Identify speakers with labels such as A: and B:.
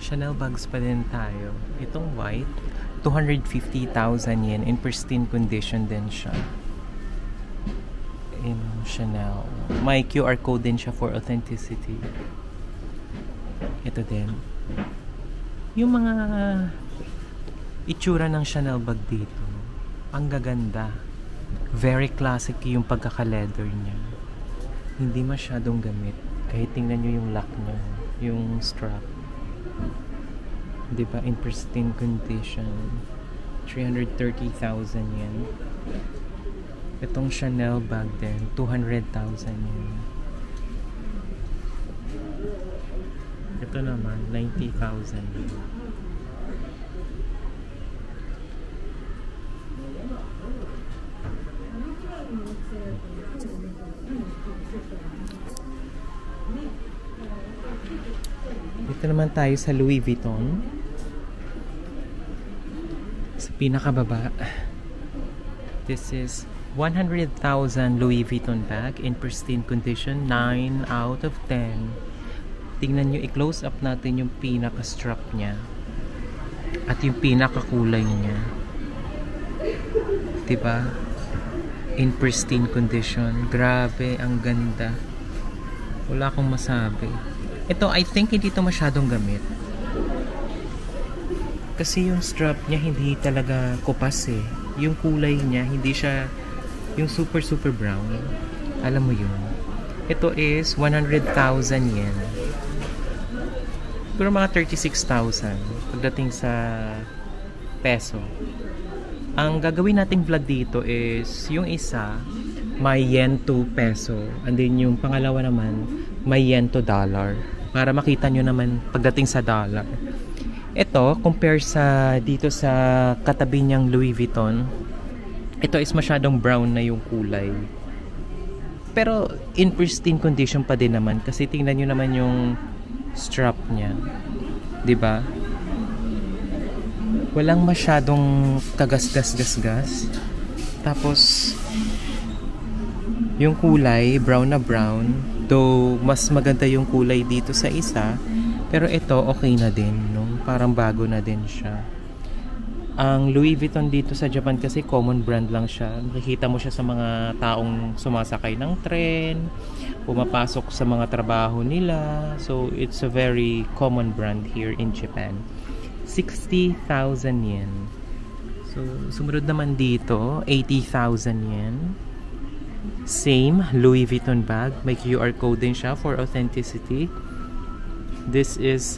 A: Chanel bags pa din tayo. Itong white, 250,000 yen. In pristine condition din siya. In Chanel. May QR code din siya for authenticity. Ito din. Yung mga itsura ng Chanel bag dito, ang gaganda. Very classic yung pagkaka-leather niya. Hindi masyadong gamit. Kahit tingnan nyo yung lock niya, yung strap. Diba? In pristine condition. 330,000 yen. Itong Chanel bag din, 200,000 yen. Ito naman, 90,000 yen. Dito naman tayo sa Louis Vuitton. Sa pinakababa. This is 100,000 Louis Vuitton bag in pristine condition. 9 out of 10. Tingnan nyo, i-close up natin yung pinaka-strap niya. At yung pinaka-kulay niya. Diba? In pristine condition. Grabe, ang ganda. Wala akong masabi. Ito, I think hindi ito masyadong gamit. Kasi yung strap niya hindi talaga kupas eh. Yung kulay niya, hindi siya yung super brown. Alam mo yun. Ito is 100,000 yen. Pero mga 36,000 pagdating sa peso. Ang gagawin nating vlog dito is yung isa may yen to peso. And then yung pangalawa naman may yen to dollar. Para makita nyo naman pagdating sa dollar. Ito, compare sa dito sa katabi niyang Louis Vuitton, ito is masyadong brown na yung kulay. Pero in pristine condition pa din naman kasi tingnan nyo naman yung strap niya. 'Di ba? Walang masyadong kagasgas-gasgas. Tapos yung kulay, brown na brown. Though mas maganda yung kulay dito sa isa, pero ito okay na din, no? Parang bago na din siya. Ang Louis Vuitton dito sa Japan kasi common brand lang siya. Makikita mo siya sa mga taong sumasakay ng tren, pumapasok sa mga trabaho nila. So it's a very common brand here in Japan. 60,000 yen. So sumunod naman dito, 80,000 yen. Same Louis Vuitton bag. May QR code din siya for authenticity. This is